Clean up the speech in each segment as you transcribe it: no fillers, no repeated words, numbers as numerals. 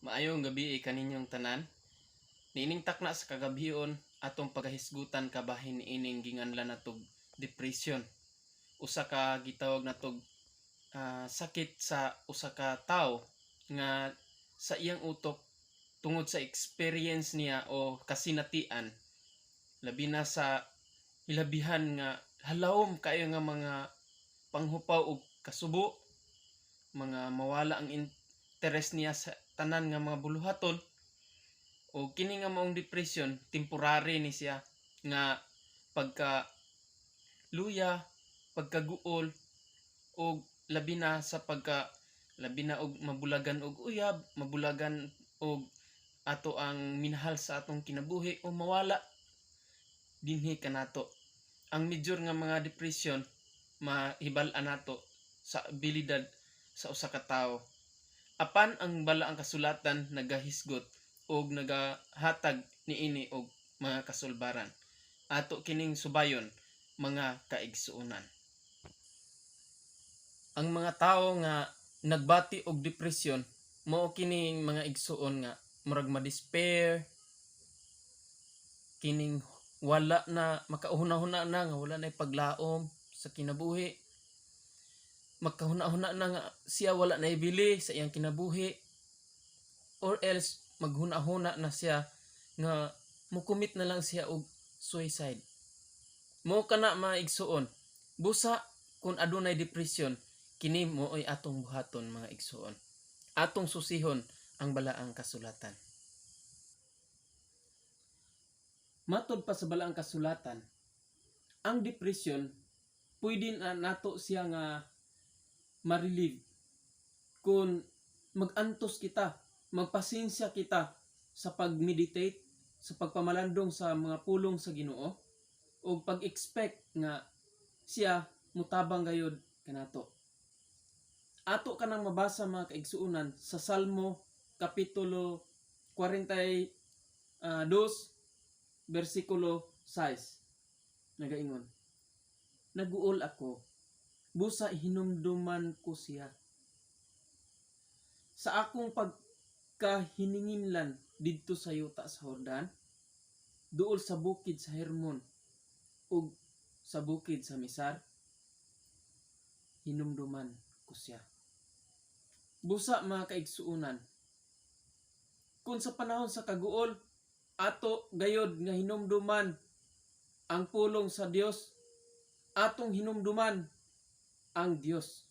Maayong gabi kaninyong tanan. Niining takna sa kagabion atong pagahisgutan kabahin ining ginganlan natog depression. Usa ka gitawag natog sakit sa usa ka tawo nga sa iyang utok tungod sa experience niya o kasinatian. Labi na sa hilabihan nga halawom kayo nga mga panghupaw og kasubo, mga mawala ang interes niya sa tanan nga mga buluhaton, o kini nga maong depression temporary ni siya nga pagka luya, pagkaguol o labi na sa labi na og mabulagan og uyab, mabulagan og ato ang minahal sa atong kinabuhi o mawala dinhi kanato. Ang major nga mga depression mahibal-an nato sa abilidad sa usa ka tawo. Apan ang balaang kasulatan nagahisgot og nagahatag niini og mga kasulbaran. Ato kining subayon mga kaigsuonan. Ang mga tawo nga nagbati og depression mao kining mga igsuon nga murag ma-despair, kining wala na makahuna-huna na nga wala na paglaom sa kinabuhi, magkahuna-huna na nga siya wala na ibili sa iyang kinabuhi, or else maghuna-huna na siya nga mukumit na lang siya og suicide. Mo kana maigsuon busa kung adunay depression, kini mo'y atong buhaton mga igsuon, atong susihon ang balaang kasulatan. Matod pa sa balaang kasulatan, ang depression pwede na nato siya nga ma-relieve kung mag-antos kita, magpasensya kita sa pag-meditate, sa pagpamalandong sa mga pulong sa Ginoo, o pag-expect nga siya mutabang gayud kanato. Ato kanang mabasa mga kaigsuonan sa Salmo kapitulo 42 versikulo 6. Nagaingon, naguol ako, busa hinumduman ko siya. Sa akong pagkahininginlan didto sa yuta sa Jordan, duol sa bukid sa Hermon ug sa bukid sa Misar, hinumduman ko siya. Busa mga kaigsuonan, kung sa panahon sa kaguol ato gayod nga hinumduman ang pulong sa Dios, atong hinumduman ang Dios.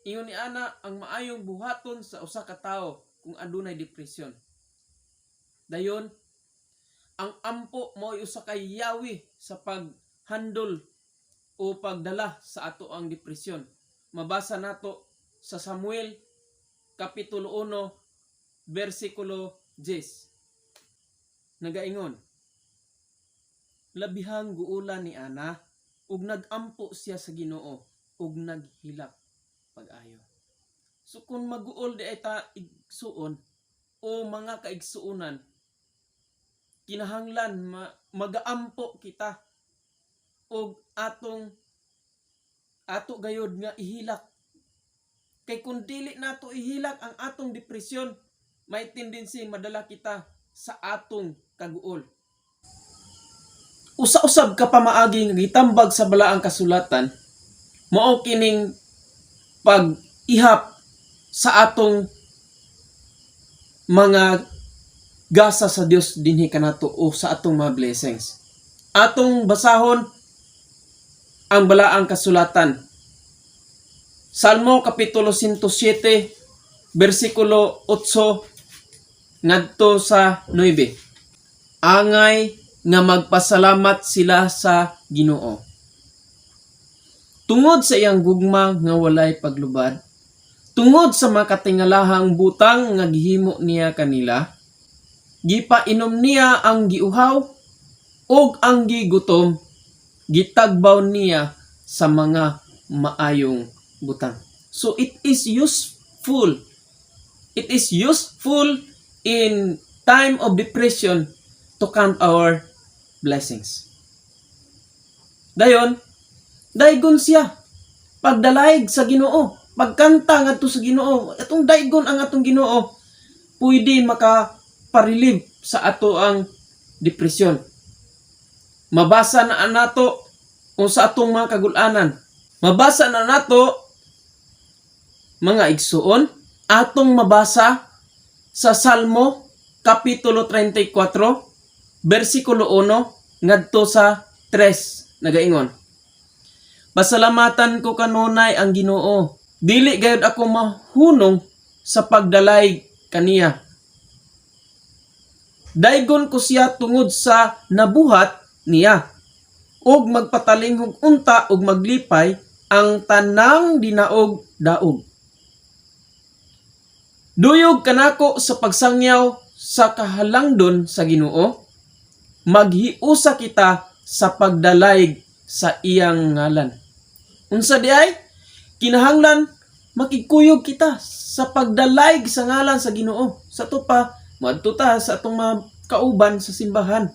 Ingon ni ana ang maayong buhaton sa usa ka tawo kung adunay depression. Dayon, ang ampo mo'y usa ka yawi sa paghandol o pagdala sa ato ang depression. Mabasa nato sa Samuel kapitulo 1 versikulo 10. Nagaingon, labihang guulan ni ana ug nagampo siya sa Ginoo ug naghilak pag-ayo. So kung maguol di ay ta igsuon o mga kaigsuonan, kinahanglan magaampo kita og ato gayod nga ihilak. Kay kung dili nato ihilak ang atong depresyon, may tendency madala kita sa atong kaguol. Usa-usab ka pamaagi nga gitambag sa balaang kasulatan, mao kining pag-ihap sa atong mga gasa sa Dios dinhi kanato o sa atong mga blessings. Atong basahon ang balaang kasulatan. Salmo kapitulo 107 versikulo 8 ngadto sa 9. Angay nga magpasalamat sila sa Ginoo tungod sa iyang gugma nga walay paglubad, tungod sa makatingalahang butang nga gihimo niya kanila, gipainom niya ang giuhaw ug ang gigutom, gitagbaw niya sa mga maayong butang. So it is useful. It is useful in time of depression to count our blessings. Dayon, daygon siya pagdalaig sa Ginoo, pagkanta ngadto sa Ginoo, atong daygon ang atong Ginoo pwede makaparelieve sa ato ang depresyon. Mabasa na nato o sa atong mga kagulanan. Mabasa na nato, mga igsuon, atong mabasa sa Salmo Kapitulo 34, versikulo 1, ngadto sa 3, nagaingon. Pasalamatan ko kanunay ang Ginoo, dili gayud ako mahunong sa pagdalay kaniya. Daygon ko siya tungod sa nabuhat niya, ug magpatalinghog unta ug maglipay ang tanang dinaog daog. Duyog kanako sa pagsangyaw sa kahalangdon sa Ginoo, maghiusa kita sa pagdalayg sa iyang ngalan. Unsa di ay? Kinahanglan makikuyog kita sa pagdalayg sa ngalan sa Ginoo. Sa to pa, madto ta sa atong mga kauban sa simbahan.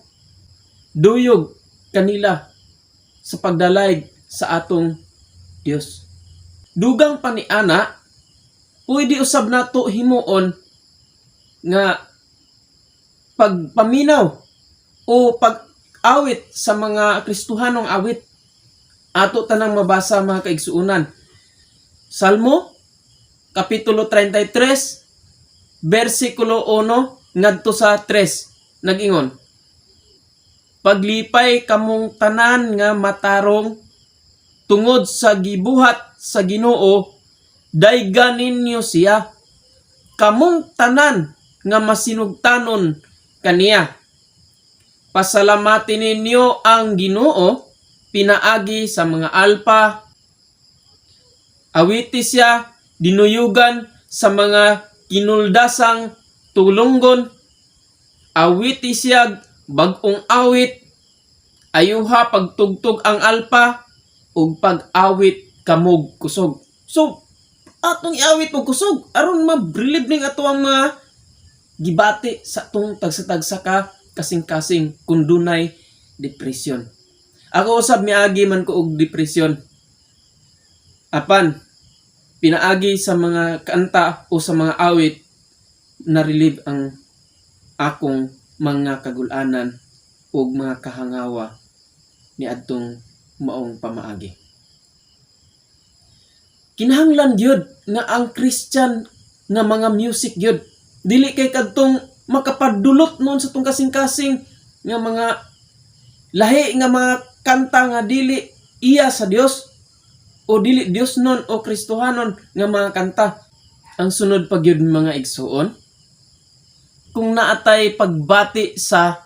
Duyog kanila sa pagdalayg sa atong Dios. Dugang paniana, pwede usab nato himuon nga pagpaminaw o pag-awit sa mga Kristohanong awit. Ato tanang mabasa mga kaigsuunan. Salmo Kapitulo 33, versikulo 1 ngadto sa 3, nag-ingon. Paglipay kamong tanan nga matarong tungod sa gibuhat sa Ginoo, dayganin niyo siya. Kamong tanan nga masinugtanon kaniya. Pasalamatin ninyo ang Ginoo pinaagi sa mga alpa. Awiti siya dinuyugan sa mga kinuldasang tulunggon. Awiti siya bag-ong awit, ayuha pagtugtog ang alpa, ug pag-awit kamog kusog. So, atong iawit og kusog aron ma-relieve ning ato ang mga gibati sa atong tagsa-tagsa ka kasing-kasing kung dunay depression. Ako usab miagi man ko og depression. Apan pinaagi sa mga kanta o sa mga awit na relieve ang akong mga kagulanan ug mga kahangawa ni adtong maong pamaagi. Kinahanglan gyud nga ang Christian nga mga music gyud dili kay kadtong makapadulot nun sa tong kasing-kasing nga mga lahi nga mga kanta nga dili iya sa Dios o dili Dios nun o Kristohanon nga mga kanta. Ang sunod pa gyud mga igsuon, kung naatay pagbati sa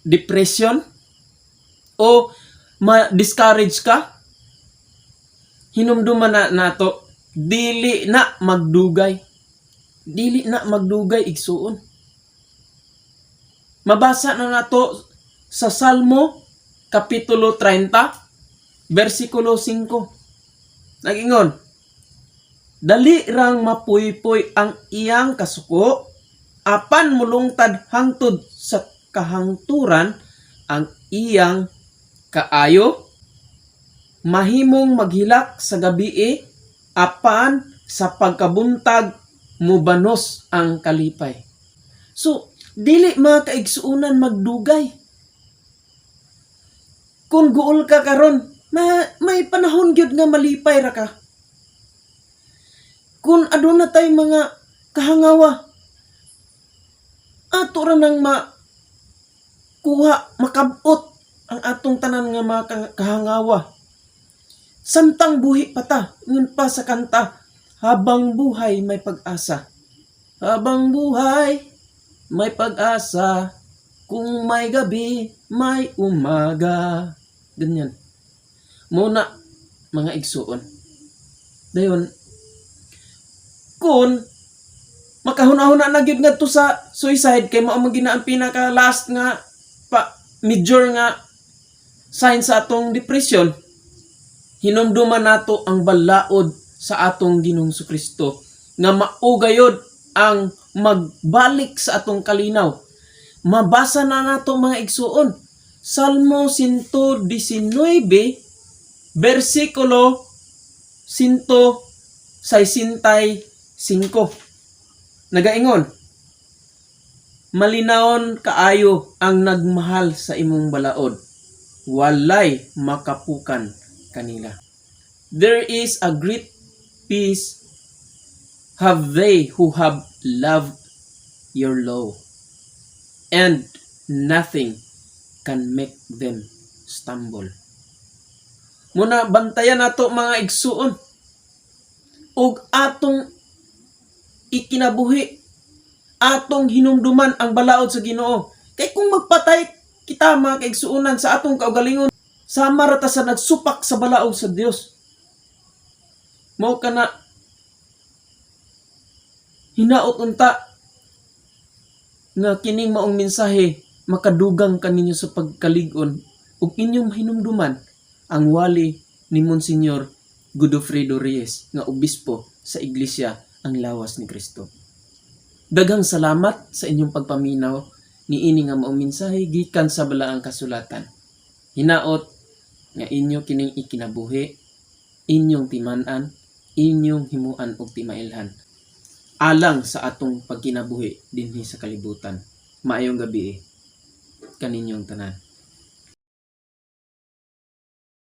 depression o ma-discourage ka, hinumduman na nato, dili na magdugay. Dili na magdugay igsuon. Mabasa na nato sa Salmo Kapitulo 30, versikulo 5. Nagingon, dali rang mapuypoy ang iyang kasuko, apan mulungtad hangtod sa kahangturan ang iyang kaayo, mahimong maghilak sa gabii, apan sa pagkabuntag mubanos ang kalipay. So, dili mga kaigsuunan magdugay. Kung guol ka karon, may panahon gyud nga malipay ra ka. Kung aduna tay mga kahangawa, ato ra nang makabot ang atong tanan nga mga kahangawa. Samtang buhi pa ta, ngun pa sa kanta, habang buhay may pag-asa. Habang buhay may pag-asa, kung may gabi, may umaga. Ganyan. Muna, mga igsuon. Dayon, kung makahuna-huna na gyud ngadto sa suicide kay mao man gina ang pinaka last nga major nga sign sa atong depression, hinumduman nato ang balaod sa atong Ginoong Kristo nga maugayod ang magbalik sa atong kalinaw. Mabasa na nato mga igsuon, Salmo 119 versikulo 165. Nagaingon, malinawon kaayo ang nagmahal sa imong balaod, walay makapukan kanila. There is a great peace have they who have loved your law, and nothing can make them stumble. Muna bantayan nato mga igsuon ug atong ikinabuhi, atong hinumduman ang balaod sa Ginoo. Kay kung magpatay kita mga kaigsuonan sa atong kaugalingon, sama ra ta sa nagsupak sa balaod sa Dios. Mao kana hinaot unta nga kining maong mensahe makadugang kaninyo sa pagkalig-on ug inyong hinumduman ang wali ni Monsignor Godofredo Reyes nga obispo sa Iglesia ang Lawas ni Cristo. Daghang salamat sa inyong pagpaminaw ni ini nga maong mensahe gikan sa balaang kasulatan. Hinaot nga inyo kining ikinabuhi, inyong timan-an, inyong himuan og timailhan alang sa atong pagkinabuhi dinhi sa kalibutan. Maayong gabi kaninyong tanan.